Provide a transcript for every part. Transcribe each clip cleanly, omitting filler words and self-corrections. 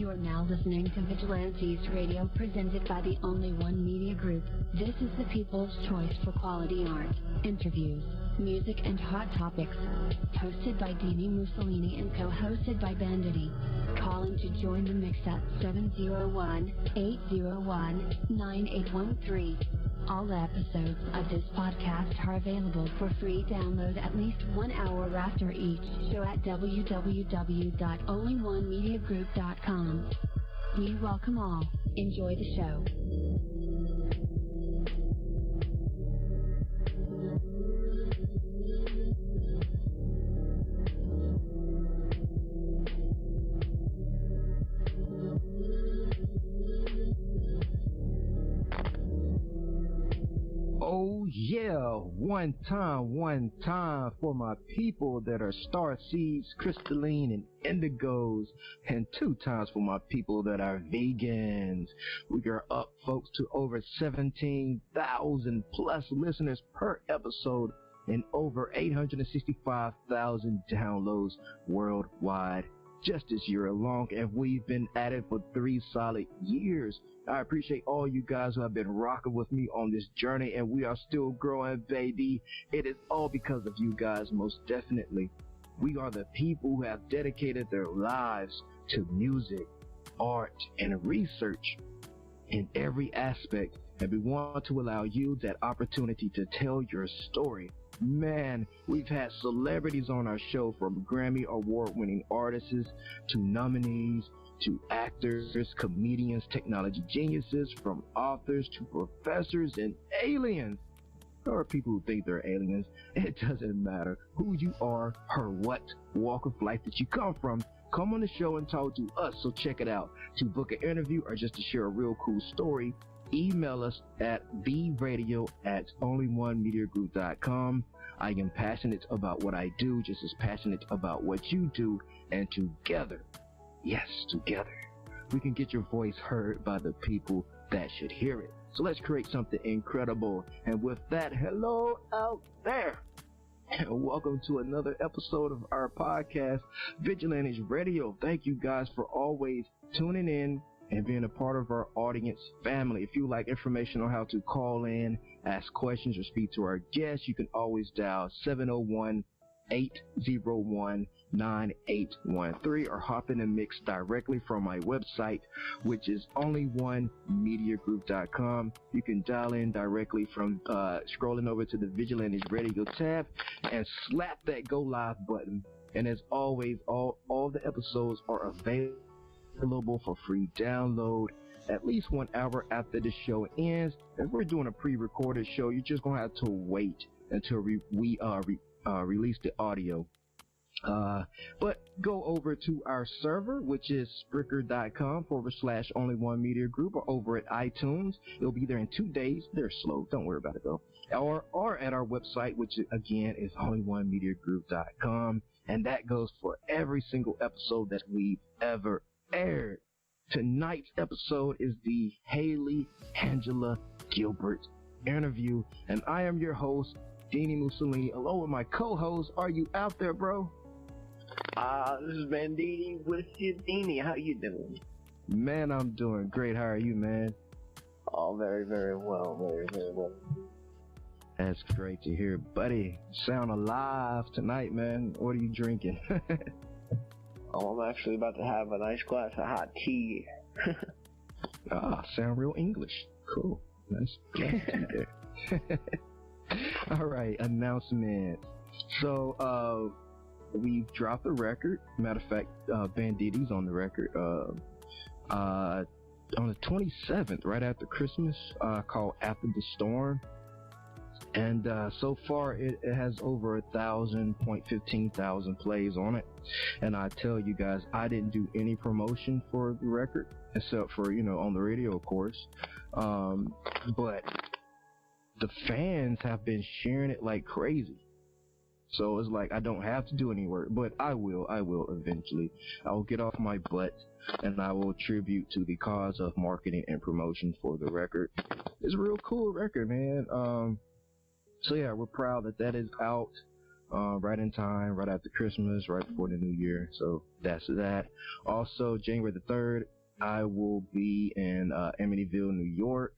You are now listening to Vigilantes Radio, presented by the Only One Media Group. This is the people's choice for quality art, interviews, music, and hot topics. Hosted by Dini Mussolini and co-hosted by Banditti. Call in to join the mix at 701-801-9813. All episodes of this podcast are available for free download at least 1 hour after each show at www.onlyonemediagroup.com. We welcome all. Enjoy the show. Oh yeah, one time for my people that are star seeds, crystalline, and indigos, and 2 times for my people that are vegans. We are up, folks, to over 17,000 plus listeners per episode and over 865,000 downloads worldwide just this year alone, and we've been at it for 3 solid years. I appreciate all you guys who have been rocking with me on this journey, and we are still growing, baby. It is all because of you guys, most definitely. We are the people who have dedicated their lives to music, art, and research in every aspect, and we want to allow you that opportunity to tell your story. Man, we've had celebrities on our show, from Grammy award-winning artists to nominees to actors, comedians, technology geniuses, from authors to professors and aliens. There are people who think they're aliens. It doesn't matter who you are or what walk of life that you come from. Come on the show and talk to us, so check it out. To book an interview or just to share a real cool story, email us at theradio@onlyonemediagroup.com. I am passionate about what I do, just as passionate about what you do, and together, yes, together, we can get your voice heard by the people that should hear it. So let's create something incredible. And with that, hello out there, and welcome to another episode of our podcast, Vigilantes Radio. Thank you guys for always tuning in and being a part of our audience family. If you like information on how to call in, ask questions, or speak to our guests, you can always dial 701-801-9813 or hop in the mix directly from my website, which is onlyonemediagroup.com. You can dial in directly from scrolling over to the Vigilantes Radio tab and slap that go live button. And as always, all the episodes are available for free download at least 1 hour after the show ends. If we're doing a pre-recorded show, you're just gonna have to wait until we release the audio. But go over to our server, which is Spreaker.com/onlyonemediagroup, or over at iTunes. It'll be there in 2 days. They're slow. Don't worry about it though. Or at our website, which again is onlyonemediagroup.com, and that goes for every single episode that we've ever aired. Tonight's episode is the Hayley Angela Gilbert interview, and I am your host, Dini Mussolini, along with my co-host. Are you out there, bro? This is Banditti with you, Dini. How you doing? Man, I'm doing great. How are you, man? Oh, very, very well. Very, very well. That's great to hear, buddy. Sound alive tonight, man. What are you drinking? I'm actually about to have a nice glass of hot tea. Sound real English. Cool. Nice tea there. All right, announcement. So, we've dropped the record. Matter of fact, Banditti's on the record. On the 27th, right after Christmas, called After the Storm. And so far it has over 15,000 plays on it. And I tell you guys, I didn't do any promotion for the record except for, on the radio, of course. But the fans have been sharing it like crazy. So it's like I don't have to do any work, but I will eventually. I will get off my butt and I will tribute to the cause of marketing and promotion for the record. It's a real cool record, man. So yeah, we're proud that is out. right in time, right after Christmas, right before the New Year. So that's that. Also, January the 3rd, I will be in Amityville, New York,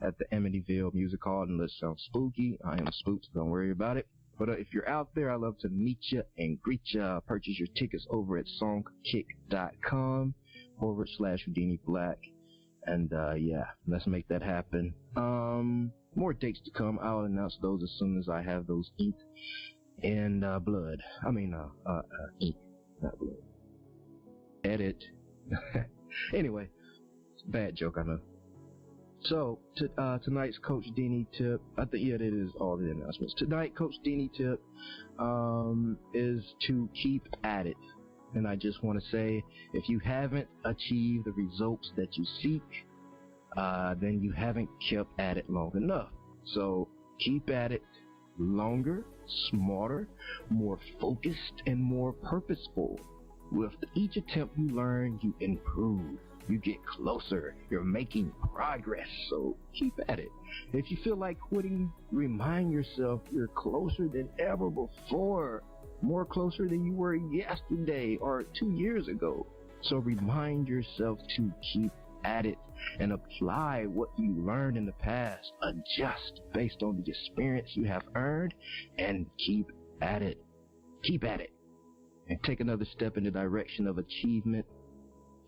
at the Amityville Music Hall. And let's sound spooky. I am spooked. Don't worry about it. But if you're out there, I'd love to meet you and greet you. Purchase your tickets over at songkick.com/Dini Black. And yeah, let's make that happen. More dates to come. I'll announce those as soon as I have those inked in blood. I mean, ink, not blood. Edit. Anyway, it's a bad joke, I know. So, tonight's Coach Dini tip, I think, yeah, that is all the announcements. Tonight, Coach Dini tip is to keep at it. And I just want to say, if you haven't achieved the results that you seek, then you haven't kept at it long enough. So, keep at it longer, smarter, more focused, and more purposeful. With each attempt you learn, you improve. You get closer. You're making progress. So keep at it. If you feel like quitting, remind yourself you're closer than ever before. More closer than you were yesterday or 2 years ago. So remind yourself to keep at it and apply what you learned in the past. Adjust based on the experience you have earned and keep at it. Keep at it. And take another step in the direction of achievement.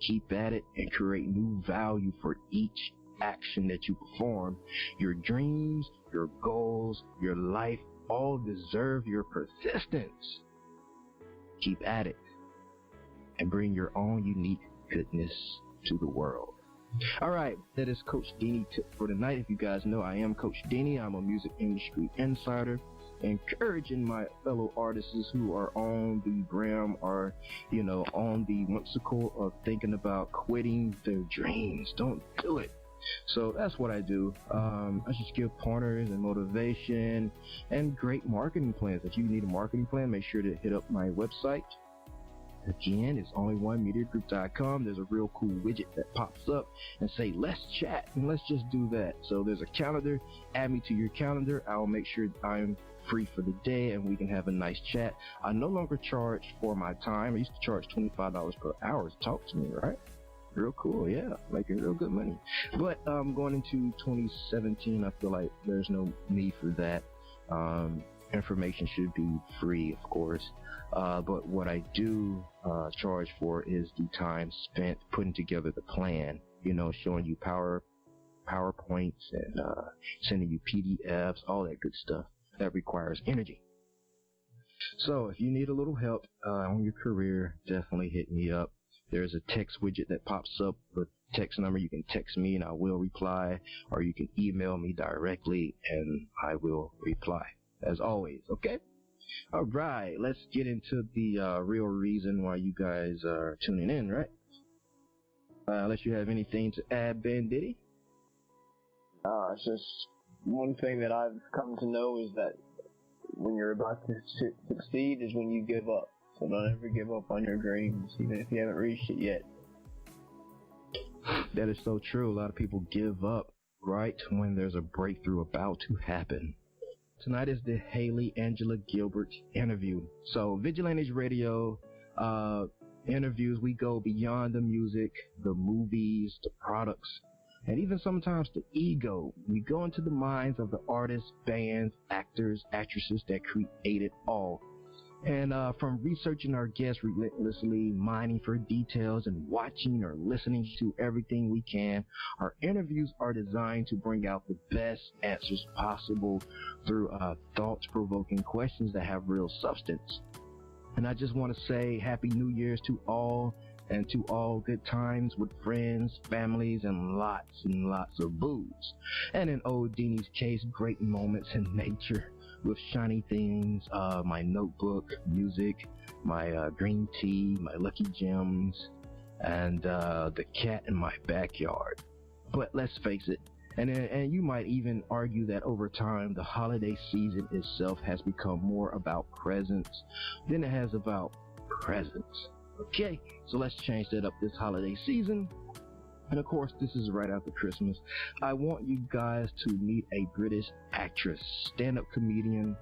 Keep at it and create new value for each action that you perform. Your dreams, your goals, your life all deserve your persistence. Keep at it and bring your own unique goodness to the world. All right, that is Coach Dini tip for tonight. If you guys know, I am Coach Dini. I'm a music industry insider, encouraging my fellow artists who are on the gram or, on the whimsical of thinking about quitting their dreams. Don't do it. So that's what I do. I just give pointers and motivation and great marketing plans. If you need a marketing plan, make sure to hit up my website. Again, it's onlyonemediagroup.com. There's a real cool widget that pops up and say, let's chat, and let's just do that. So there's a calendar. Add me to your calendar. I'll make sure I'm free for the day and we can have a nice chat. I no longer charge for my time. I used to charge $25 per hour to talk to me, right? Real cool, yeah, making real good money. But going into 2017, I feel like there's no need for that. Information should be free, of course. But what I do charge for is the time spent putting together the plan, showing you PowerPoints and sending you PDFs, all that good stuff that requires energy. So if you need a little help on your career, definitely hit me up. There's a text widget that pops up with text number. You can text me and I will reply, or you can email me directly and I will reply, as always, okay? All right, let's get into the real reason why you guys are tuning in, right? Unless you have anything to add, Ben Diddy? It's just one thing that I've come to know is that when you're about to succeed is when you give up. So don't ever give up on your dreams, even if you haven't reached it yet. That is so true. A lot of people give up right when there's a breakthrough about to happen. Tonight is the Hayley Angela Gilbert interview. So Vigilantes Radio interviews, we go beyond the music, the movies, the products, and even sometimes the ego. We go into the minds of the artists, bands, actors, actresses that create it all. And from researching our guests relentlessly, mining for details, and watching or listening to everything we can, our interviews are designed to bring out the best answers possible through thought-provoking questions that have real substance. And I just want to say Happy New Year's to all, and to all good times with friends, families, and lots of booze. And in old Dini's case, great moments in nature. With shiny things, my notebook, music, my green tea, my Lucky Gems, and the cat in my backyard. But let's face it, and you might even argue that over time, the holiday season itself has become more about presents than it has about presents. Okay, so let's change that up this holiday season. And of course, this is right after Christmas. I want you guys to meet a British actress, stand-up comedian,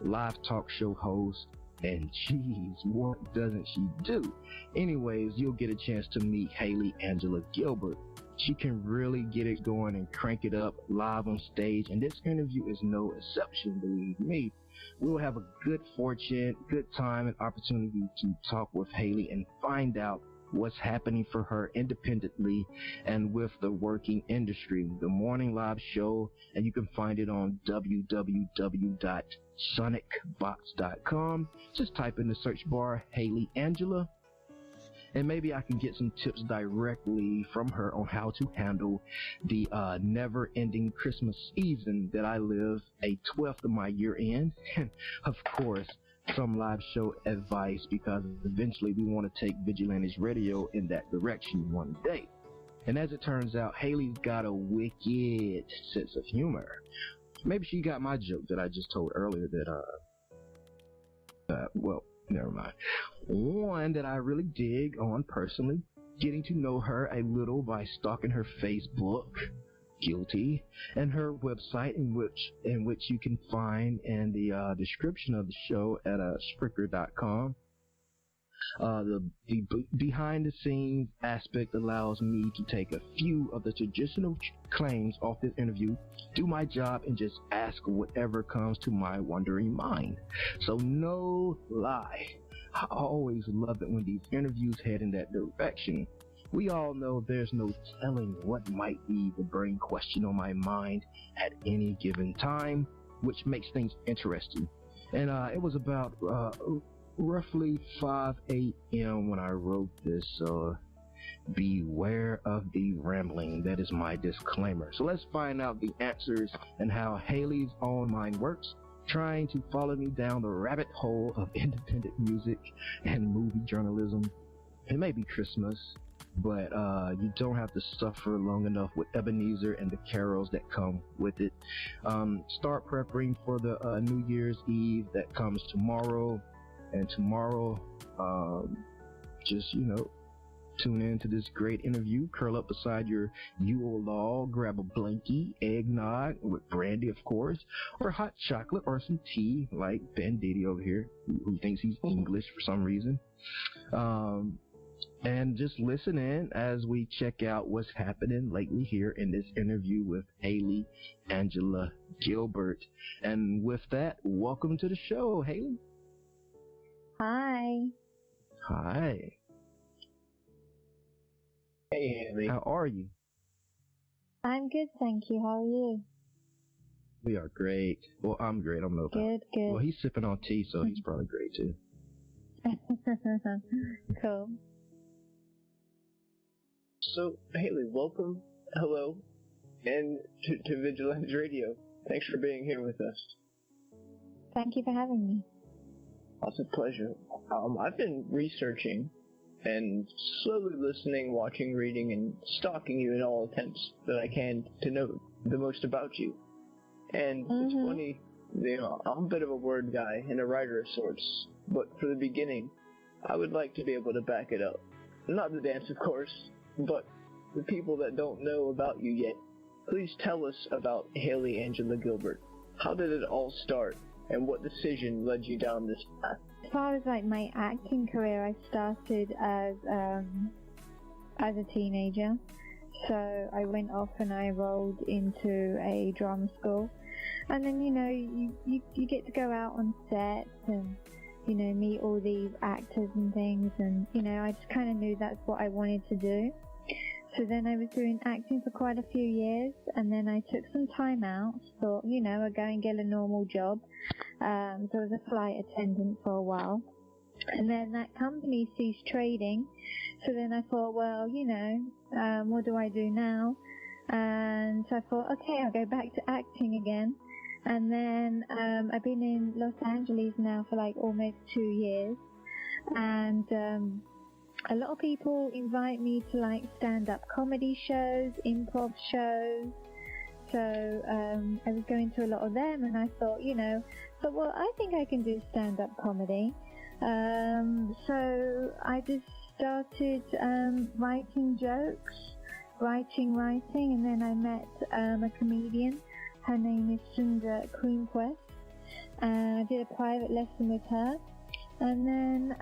live talk show host, and geez, what doesn't she do? Anyways, you'll get a chance to meet Hayley Angela Gilbert. She can really get it going and crank it up live on stage, and this interview is no exception, believe me. We will have a good fortune, good time, and opportunity to talk with Hayley and find out what's happening for her independently and with the working industry. The morning live show, and you can find it on www.sonicbox.com. Just type in the search bar Hayley Angela, and maybe I can get some tips directly from her on how to handle the never-ending Christmas season that I live, a 12th of my year in, and of course some live show advice, because eventually we want to take Vigilantes Radio in that direction one day. And as it turns out, Hayley's got a wicked sense of humor. Maybe she got my joke that I just told earlier that well, never mind. One that I really dig on personally, getting to know her a little by stalking her Facebook, guilty, and her website, in which you can find in the description of the show at Spreaker.com. The behind the scenes aspect allows me to take a few of the traditional claims off this interview, do my job, and just ask whatever comes to my wandering mind. So no lie, I always love it when these interviews head in that direction. We all know there's no telling what might be the burning question on my mind at any given time, which makes things interesting. And it was about roughly 5 a.m. when I wrote this, so beware of the rambling. That is my disclaimer. So let's find out the answers and how Hayley's own mind works, trying to follow me down the rabbit hole of independent music and movie journalism. It may be Christmas, but you don't have to suffer long enough with Ebenezer and the carols that come with it. Start preparing for the New Year's Eve that comes tomorrow. And tomorrow, just, tune in to this great interview, curl up beside your Yule log, grab a blankie, eggnog with brandy, of course, or hot chocolate, or some tea, like Ben Diddy over here, who thinks he's English for some reason. And just listen in as we check out what's happening lately here in this interview with Hayley Angela Gilbert. And with that, welcome to the show, Hayley. Hi. Hi. Hey, Hayley. How are you? I'm good, thank you. How are you? We are great. Well, I'm great. I don't know about. Good. Well, he's sipping on tea, so he's probably great too. Cool. So, Hayley, welcome, hello, and to Vigilantes Radio. Thanks for being here with us. Thank you for having me. It's a pleasure. I've been researching and slowly listening, watching, reading, and stalking you in all attempts that I can to know the most about you. And It's funny, I'm a bit of a word guy and a writer of sorts, but for the beginning, I would like to be able to back it up. Not the dance, of course, but the people that don't know about you yet. Please tell us about Hayley Angela Gilbert. How did it all start? And what decision led you down this path? As far as my acting career, I started as a teenager. So I went off and I enrolled into a drama school, and then you get to go out on sets and meet all these actors and things, and I just kind of knew that's what I wanted to do. So then I was doing acting for quite a few years, and then I took some time out, thought, I'd go and get a normal job. So I was a flight attendant for a while. And then that company ceased trading. So then I thought, well, what do I do now? And so I thought, okay, I'll go back to acting again. And then I've been in Los Angeles now for almost 2 years. And a lot of people invite me to stand-up comedy shows, improv shows. So I was going to a lot of them, and I thought, well, I think I can do stand-up comedy. So I just started writing jokes, writing, and then I met a comedian. Her name is Sunda Queenquest. I did a private lesson with her, and then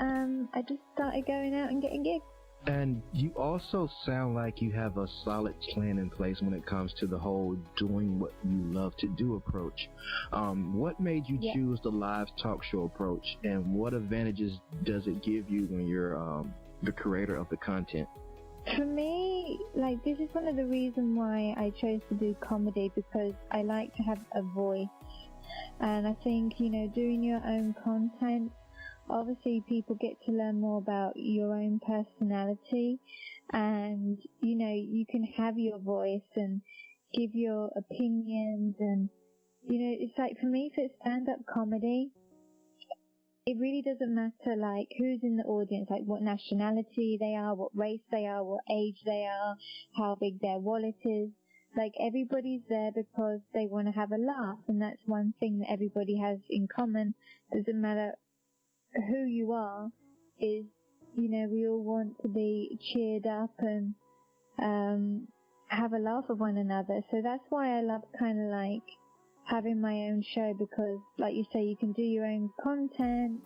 I just started going out and getting gigs. And you also sound like you have a solid plan in place when it comes to the whole doing what you love to do approach. What made you choose the live talk show approach, and what advantages does it give you when you're the creator of the content? For me, like, this is one of the reasons why I chose to do comedy, because I like to have a voice. And I think, doing your own content, obviously people get to learn more about your own personality, and you can have your voice and give your opinions, and it's like, for me, for stand-up comedy, it really doesn't matter like who's in the audience, like what nationality they are, what race they are, what age they are, how big their wallet is. Like, everybody's there because they want to have a laugh, and that's one thing that everybody has in common. Doesn't matter who you are, is, we all want to be cheered up and have a laugh with one another. So that's why I love kind of like having my own show, because like you say, you can do your own content,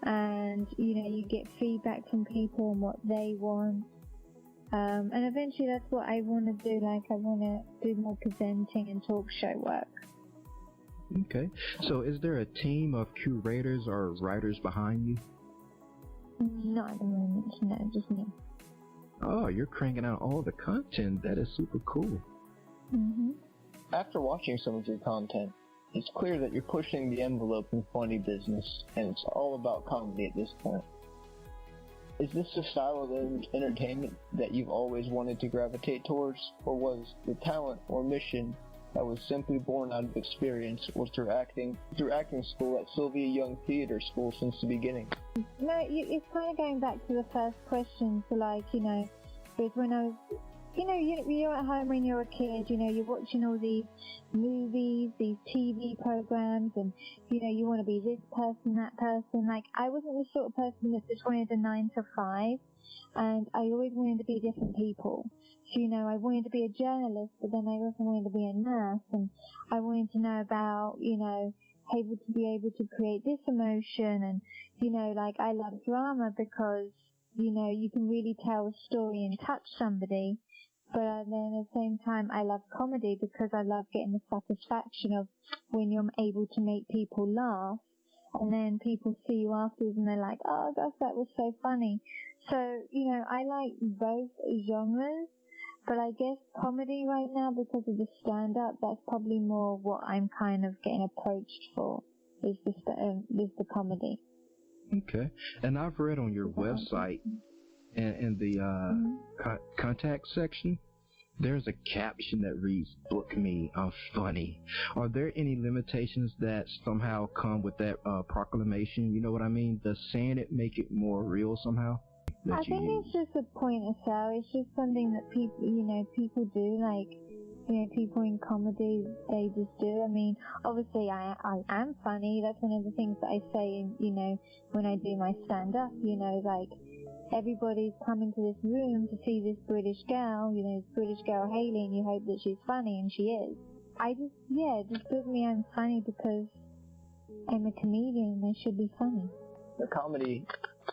and you get feedback from people and what they want. And eventually that's what I want to do. Like, I want to do more presenting and talk show work. Okay. So is there a team of curators or writers behind you? Not at the moment, no, just me. Oh, you're cranking out all the content. That is super cool. Mm-hmm. After watching some of your content, it's clear that you're pushing the envelope in funny business, and it's all about comedy at this point. Is this the style of entertainment that you've always wanted to gravitate towards, or was the talent or mission that was simply born out of experience or through acting school at Sylvia Young Theatre School since the beginning? No, it's kind of going back to the first question, so like, because when I was, you're at home when you're a kid, you're watching all these movies, these TV programs, and, you want to be this person, that person. Like, I wasn't the sort of person that just wanted a 9 to 5, and I always wanted to be different people. So, I wanted to be a journalist, but then I also wanted to be a nurse, and I wanted to know about, able to be able to create this emotion, and, like, I love drama because, you can really tell a story and touch somebody. But then at the same time, I love comedy because I love getting the satisfaction of when you're able to make people laugh, and then people see you afterwards and they're like, oh gosh, that was so funny. So, I like both genres, but I guess comedy right now, because of the stand-up, that's probably more what I'm kind of getting approached for, is the comedy. Okay. And I've read on your website, in the contact section, there's a caption that reads, "Book me, I'm funny." Are there any limitations that somehow come with that proclamation? You know what I mean? Does saying it make it more real somehow? I think it's just a point of sale. It's just something that people do. Like, people in comedy, they just do. I mean, obviously I am funny. That's one of the things that I say, when I do my stand-up, like, everybody's coming to this room to see this British girl, this British girl Hayley, and you hope that she's funny, and she is. Just book me, I'm funny because I'm a comedian and I should be funny. The comedy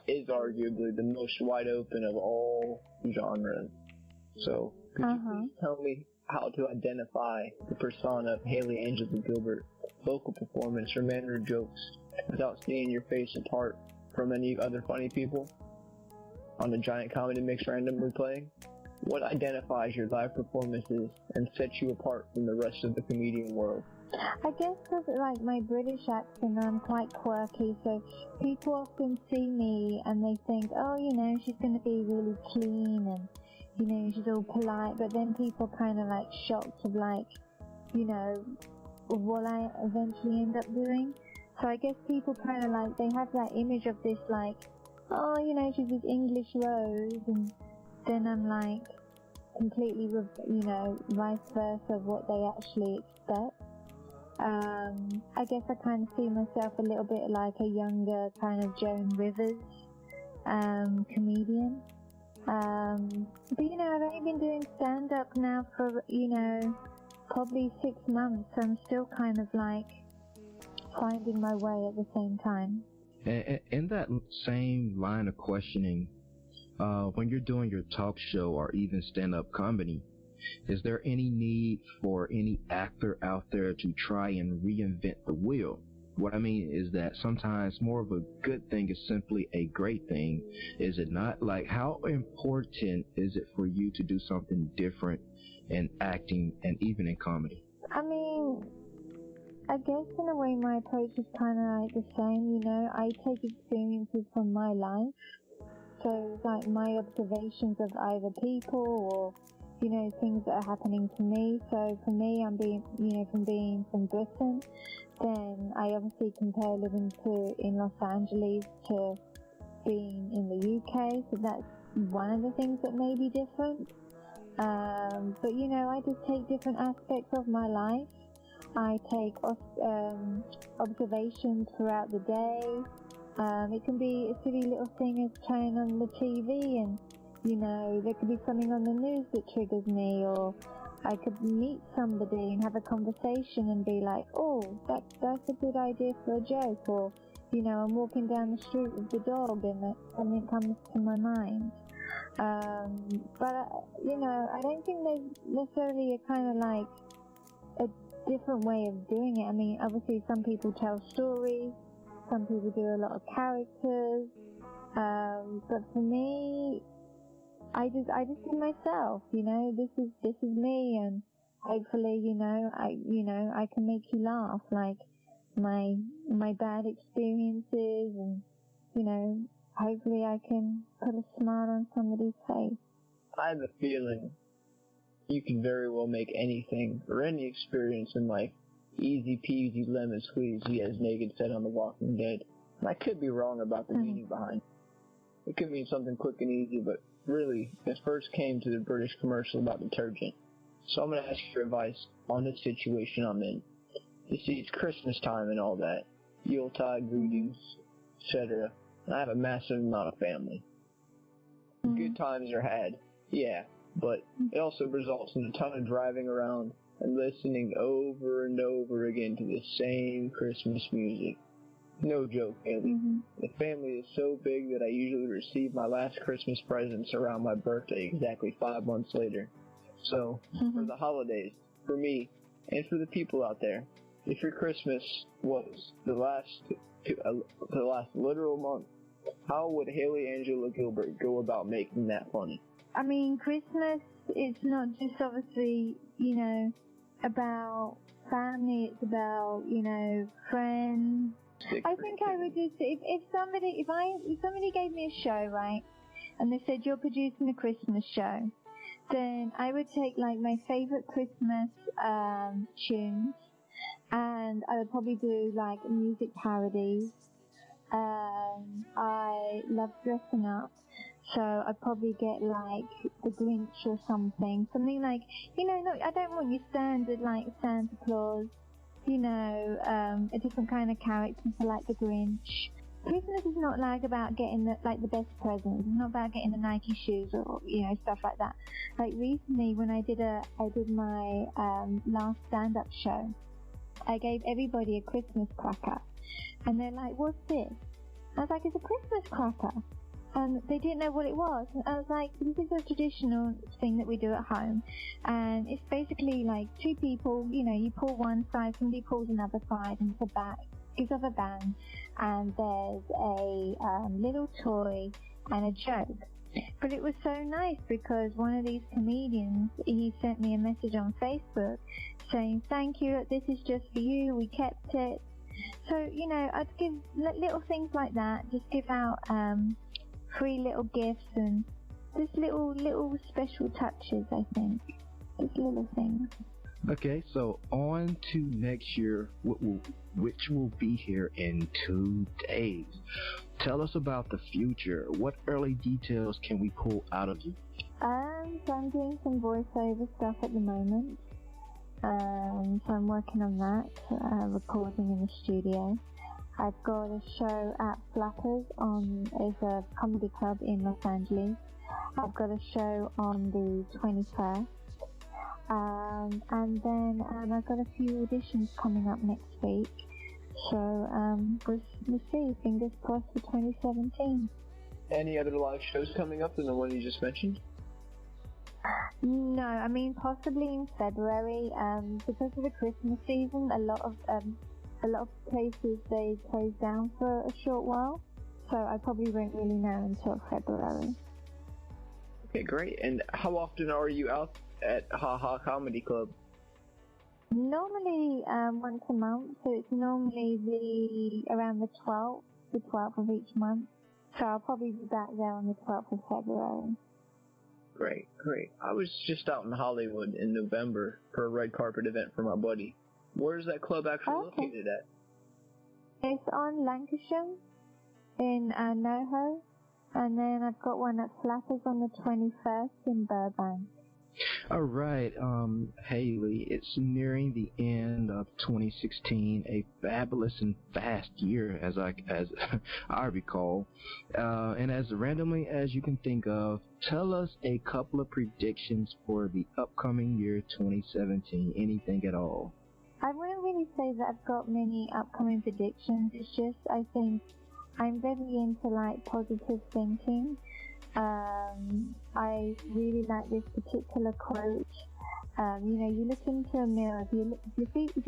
is arguably the most wide open of all genres. So, could you please tell me how to identify the persona of Hayley Angela Gilbert, vocal performance, or manner of jokes, without seeing your face apart from any other funny people on the giant comedy mix randomly playing? What identifies your live performances and sets you apart from the rest of the comedian world? I guess because, like, my British accent, I'm quite quirky, so people often see me and they think, oh, she's going to be really clean and, she's all polite, but then people kind of, like, shocked of, like, what I eventually end up doing. So I guess people kind of, like, they have that image of this, like, oh, she's this English rose, and then I'm like completely, vice versa of what they actually expect. I guess I kind of see myself a little bit like a younger kind of Joan Rivers comedian. But I've only been doing stand-up now for, probably 6 months, so I'm still kind of like finding my way at the same time. And in that same line of questioning, when you're doing your talk show or even stand-up comedy, is there any need for any actor out there to try and reinvent the wheel? What I mean is that sometimes more of a good thing is simply a great thing, is it not? Like, how important is it for you to do something different in acting and even in comedy? I mean, I guess in a way my approach is kind of like the same, you know. I take experiences from my life, so it's like my observations of either people or, you know, things that are happening to me. So for me, I'm being, you know, from being from Britain, then I obviously compare living in Los Angeles to being in the UK, so that's one of the things that may be different. But you know, I just take different aspects of my life. I take observations throughout the day. It can be a silly little thing as turning on the TV and, you know, there could be something on the news that triggers me, or I could meet somebody and have a conversation and be like, oh, that's a good idea for a joke, or, you know, I'm walking down the street with the dog and something comes to my mind. But, you know, I don't think there's necessarily a kind of like a different way of doing it. I mean, obviously some people tell stories, some people do a lot of characters, but for me, I just do myself, you know. This is me, and hopefully, you know, I can make you laugh, like my bad experiences, and, you know, hopefully I can put a smile on somebody's face. I have a feeling you can very well make anything or any experience in life easy peasy lemon squeezy, as Negan said on The Walking Dead. And I could be wrong about the meaning behind it. It could mean something quick and easy, but really, it first came to the British commercial about detergent. So I'm going to ask your advice on the situation I'm in. You see, it's Christmas time and all that. Yuletide greetings, etc. And I have a massive amount of family. Good times are had, yeah, but it also results in a ton of driving around and listening over and over again to the same Christmas music. No joke, Hayley. The family is so big that I usually receive my last Christmas presents around my birthday exactly 5 months later. So, for the holidays, for me, and for the people out there, if your Christmas was the last literal month, how would Hayley Angela Gilbert go about making that funny? I mean, Christmas, it's not just obviously, you know, about family, it's about, you know, friends. I think I would just, if somebody gave me a show, right, and they said, you're producing a Christmas show, then I would take, like, my favorite Christmas tunes, and I would probably do, like, music parodies. I love dressing up, so I'd probably get, like, the Grinch or something like, you know, no, I don't want your standard, like, Santa Claus, you know, a different kind of character for, like, the Grinch. Christmas is not, like, about getting, the best presents. It's not about getting the Nike shoes or, you know, stuff like that. Like, recently, when I did my last stand-up show, I gave everybody a Christmas cracker. And they're like, what's this? I was like, it's a Christmas cracker. And they didn't know what it was. And I was like, this is a traditional thing that we do at home. And it's basically like two people, you know, you pull one side, somebody pulls another side, and it's a bag. Gives off a bang. And there's a little toy and a joke. But it was so nice because one of these comedians, he sent me a message on Facebook saying, thank you, this is just for you, we kept it. So, you know, I'd give little things like that, just give out free little gifts and just little special touches, I think. Just little things. Okay, so on to next year, which will be here in 2 days. Tell us about the future. What early details can we pull out of you? So I'm doing some voiceover stuff at the moment. So I'm working on that, recording in the studio. I've got a show at Flutters it's a comedy club in Los Angeles. I've got a show on the 21st. And then I've got a few auditions coming up next week. So we'll see. Fingers crossed for 2017. Any other live shows coming up than the one you just mentioned? No, I mean possibly in February. Because of the Christmas season, a lot of places they close down for a short while. So I probably won't really know until February. Okay, great. And how often are you out at Ha Ha Comedy Club? Normally once a month, so it's normally around the 12th of each month. So I'll probably be back there on the 12th of February. Great, great. I was just out in Hollywood in November for a red carpet event for my buddy. Where's that club actually located at? It's on Lancashire in NoHo, and then I've got one at Flappers on the 21st in Burbank. All right, Hayley, it's nearing the end of 2016, a fabulous and fast year, as I recall. And as randomly as you can think of, tell us a couple of predictions for the upcoming year 2017, anything at all. I wouldn't really say that I've got many upcoming predictions. It's just I think I'm very into like positive thinking. I really like this particular quote. You look into a mirror. If you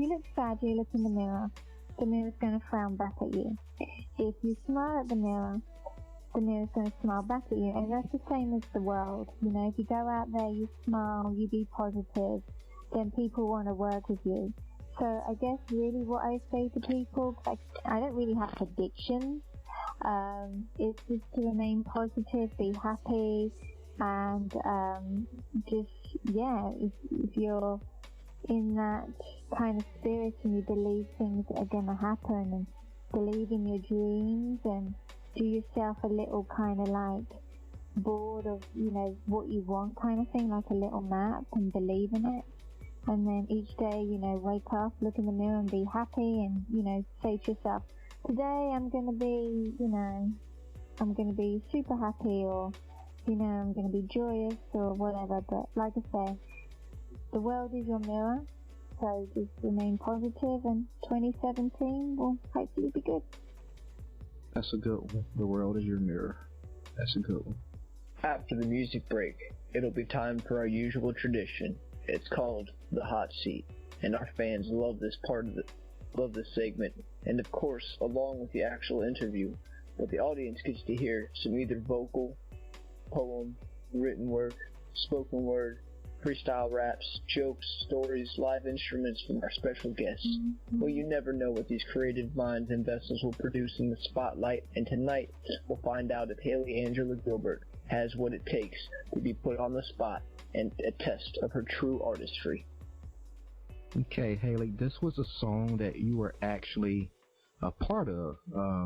look sad, you look in the mirror's going to frown back at you. If you smile at the mirror's going to smile back at you. And that's the same as the world. If you go out there, you smile, you be positive, then people want to work with you. So I guess really what I say to people, I don't really have predictions. It's just to remain positive, be happy, and if you're in that kind of spirit and you believe things are going to happen and believe in your dreams and do yourself a little kind of like board of, what you want kind of thing, like a little map, and believe in it. And then each day, wake up, look in the mirror and be happy and, say to yourself, today I'm going to be super happy, or, I'm going to be joyous or whatever. But like I say, the world is your mirror, so just remain positive, and 2017 will hopefully be good. That's a good one. The world is your mirror. That's a good one. After the music break, it'll be time for our usual tradition. It's called the hot seat, and our fans love this segment, and of course, along with the actual interview, but the audience gets to hear some either vocal, poem, written work, spoken word, freestyle raps, jokes, stories, live instruments from our special guests. Well, you never know what these creative minds and vessels will produce in the spotlight, and tonight we'll find out if Hayley Angela Gilbert has what it takes to be put on the spot and a test of her true artistry. Okay, Hayley, this was a song that you were actually a part of,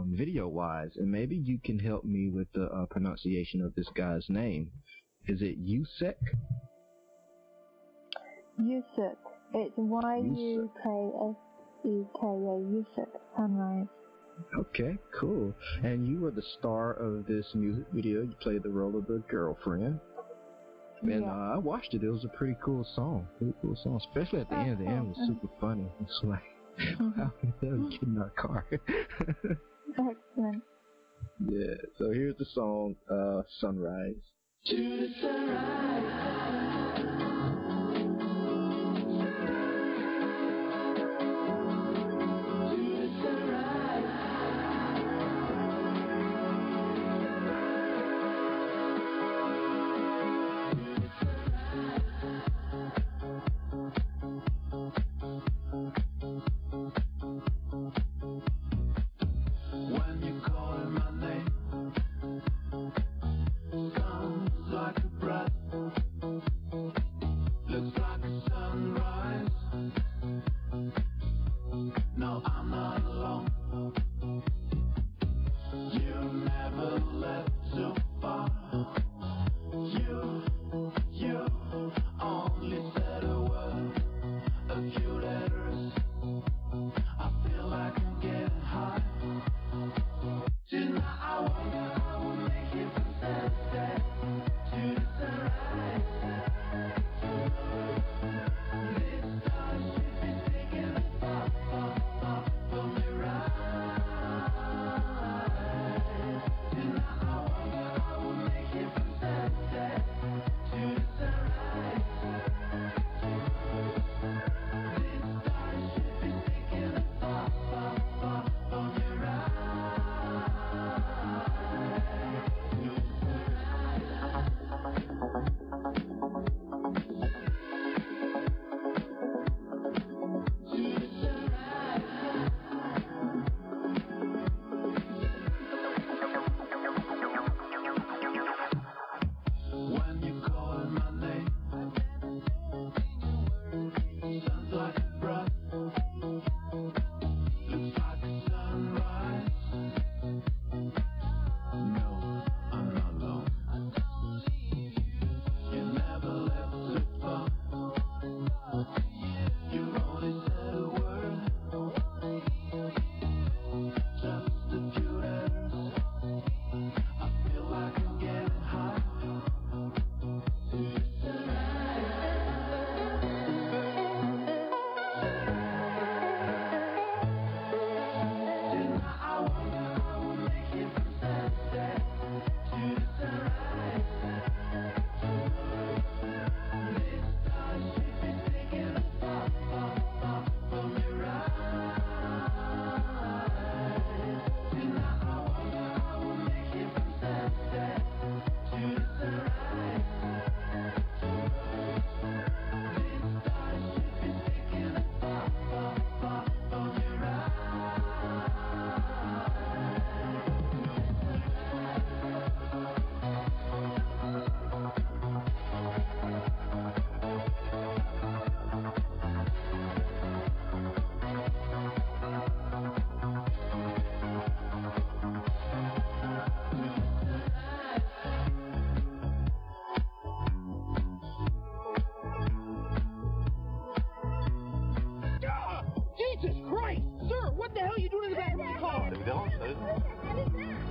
video-wise, and maybe you can help me with the pronunciation of this guy's name. Is it Yusek? Yusek. It's Y-U-K-S-E-K-A, Yusek, Sunrise. Okay, cool. And you were the star of this music video. You played the role of the girlfriend. And I watched it. It was a pretty cool song. Especially at the end. The end was super funny. It's like, how the hell you get in our car? Excellent. Yeah, so here's the song, Sunrise. To the sunrise. Looks like a sunrise.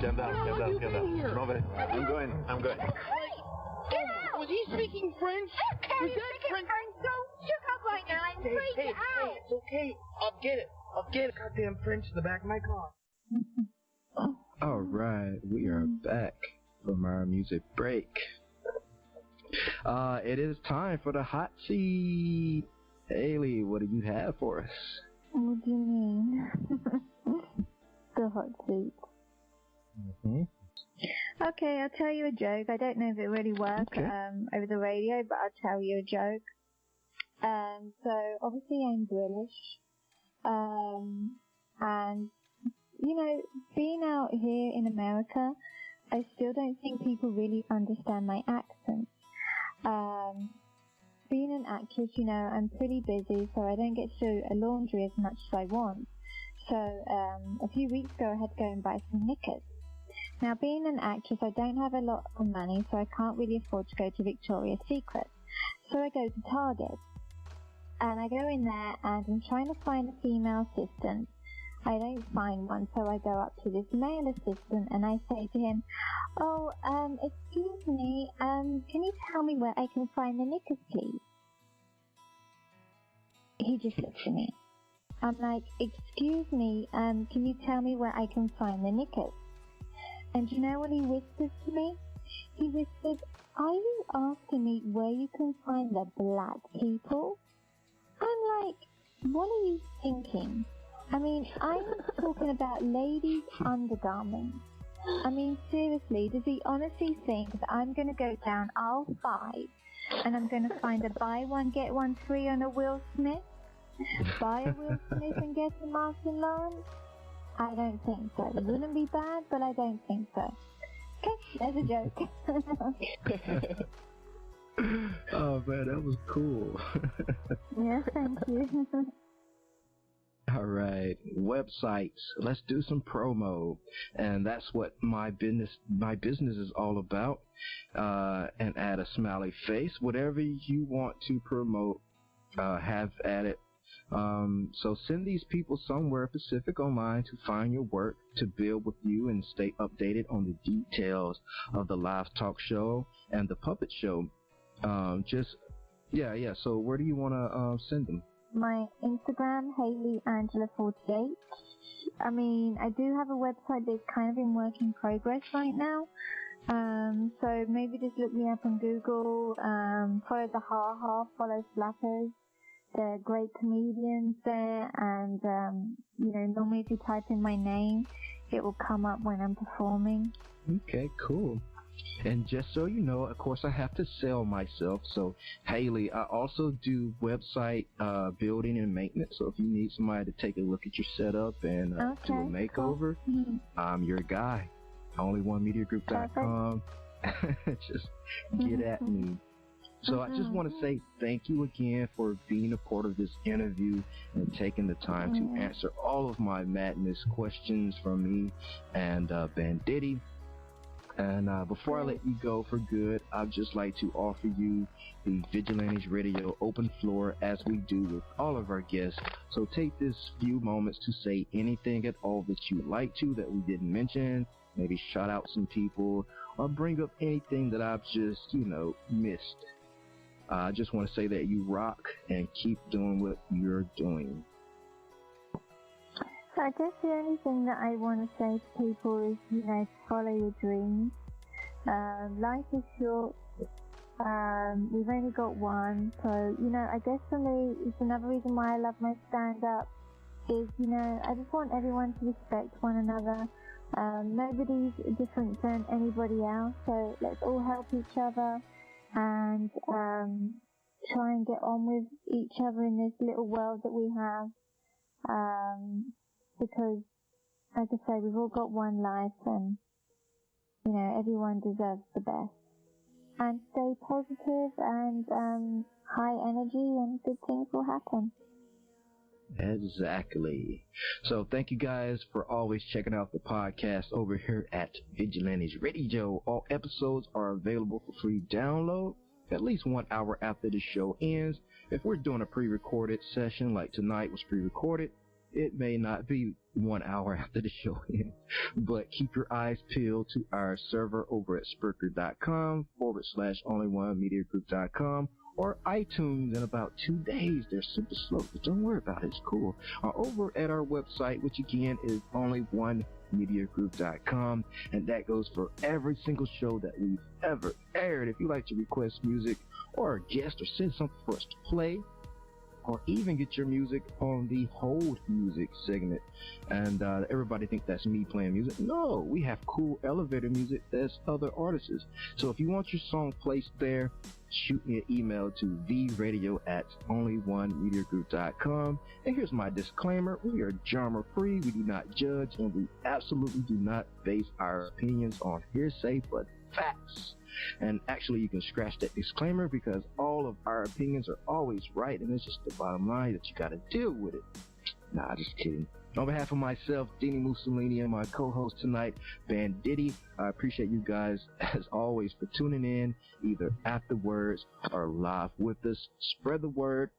Stand down. Move it. I'm going. Get out! Was he speaking French? Okay, he's speaking French. Don't shook up right now. I'm freaked out. Hey, it's okay. I'll get it. Goddamn French in the back of my car. All right, we are back from our music break. It is time for the hot seat. Hayley, what do you have for us? What do you mean? The hot seat. Okay, I'll tell you a joke. I don't know if it really works over the radio, but I'll tell you a joke. So obviously I'm British, and you know, being out here in America, I still don't think people really understand my accent. Being an actress, you know, I'm pretty busy, so I don't get to do a laundry as much as I want. So a few weeks ago, I had to go and buy some knickers. Now, being an actress, I don't have a lot of money, so I can't really afford to go to Victoria's Secret. So I go to Target, and I go in there, and I'm trying to find a female assistant. I don't find one, so I go up to this male assistant, and I say to him, "Oh, excuse me, can you tell me where I can find the knickers, please?" He just looks at me. I'm like, "Excuse me, can you tell me where I can find the knickers?" And you know what he whispers to me? He whispers, "Are you asking me where you can find the black people?" I'm like, what are you thinking? I mean, I'm talking about ladies' undergarments. I mean, seriously, does he honestly think that I'm going to go down aisle 5 and I'm going to find a buy one, get one free on a Will Smith? Buy a Will Smith and get a Martin Lawrence? I don't think so. It wouldn't be bad, but I don't think so. Okay, there's a joke. Oh man, that was cool. Yeah, thank you. All right, websites. Let's do some promo, and that's what my business is all about. And add a smiley face, whatever you want to promote, have at it. So send these people somewhere specific online to find your work, to build with you and stay updated on the details of the live talk show and the puppet show. So where do you want to send them? My Instagram, Hayley Angela 48. I mean, I do have a website that's kind of in work in progress right now. So maybe just look me up on Google, follow the Ha Ha, follow Flappers. They're great comedians there, and you know, normally if you type in my name, it will come up when I'm performing. Okay, cool. And just so you know, of course, I have to sell myself. So, Hayley, I also do website building and maintenance. So if you need somebody to take a look at your setup and do a makeover, cool. I'm your guy. onlyonemediagroup.com. Just get at me. So I just want to say thank you again for being a part of this interview and taking the time to answer all of my madness questions from me and Banditti. And before I let you go for good, I'd just like to offer you the Vigilantes Radio open floor as we do with all of our guests. So take this few moments to say anything at all that you'd like to that we didn't mention, maybe shout out some people, or bring up anything that I've just, missed. I just want to say that you rock and keep doing what you're doing. So I guess the only thing that I want to say to people is, follow your dreams. Life is short. We've only got one. So, I guess for me, it's another reason why I love my stand-up is, I just want everyone to respect one another. Nobody's different than anybody else. So let's all help each other and try and get on with each other in this little world that we have. Because, like I say, we've all got one life and, everyone deserves the best. And stay positive and high energy and good things will happen. Exactly. So thank you guys for always checking out the podcast over here at Vigilantes Radio. All episodes are available for free download at least 1 hour after the show ends. If we're doing a pre-recorded session like tonight was pre-recorded, it may not be 1 hour after the show ends, but keep your eyes peeled to our server over at Spreaker.com/onlyonemediagroup.com or iTunes in about 2 days. They're super slow, but don't worry about it. It's cool. Or over at our website, which again is onlyonemediagroup.com, and that goes for every single show that we've ever aired. If you'd like to request music or a guest or send something for us to play, or even get your music on the Hold Music segment. And everybody think that's me playing music. No, we have cool elevator music that's other artists. So if you want your song placed there, shoot me an email to theradio@onlyonemediagroup.com. And here's my disclaimer. We are genre free, we do not judge, and we absolutely do not base our opinions on hearsay, but facts. And actually, you can scratch that disclaimer because all of our opinions are always right, and it's just the bottom line that you gotta deal with it. Nah, just kidding. On behalf of myself, Dini Mussolini, and my co-host tonight, Banditti, I appreciate you guys, as always, for tuning in, either afterwards or live with us. Spread the word.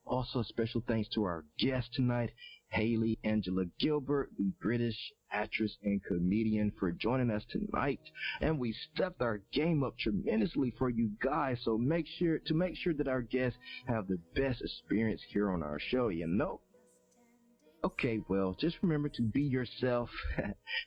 Also, special thanks to our guest tonight, Hayley Angela Gilbert, the British actress and comedian, for joining us tonight. And we stepped our game up tremendously for you guys, so make sure that our guests have the best experience here on our show, you know? Okay, well, just remember to be yourself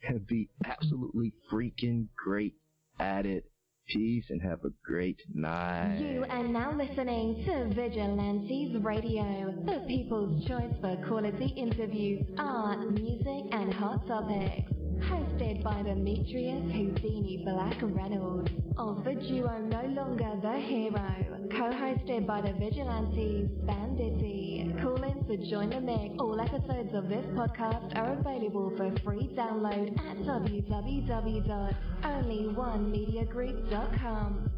and be absolutely freaking great at it. Peace and have a great night. You are now listening to Vigilantes Radio, the people's choice for quality interviews, art, music, and hot topics. Hosted by Demetrius Houdini Black Reynolds of the duo No Longer the Hero. Co-hosted by the Vigilantes Banditti. Call in to join the mix. All episodes of this podcast are available for free download at www.onlyonemediagroup.com.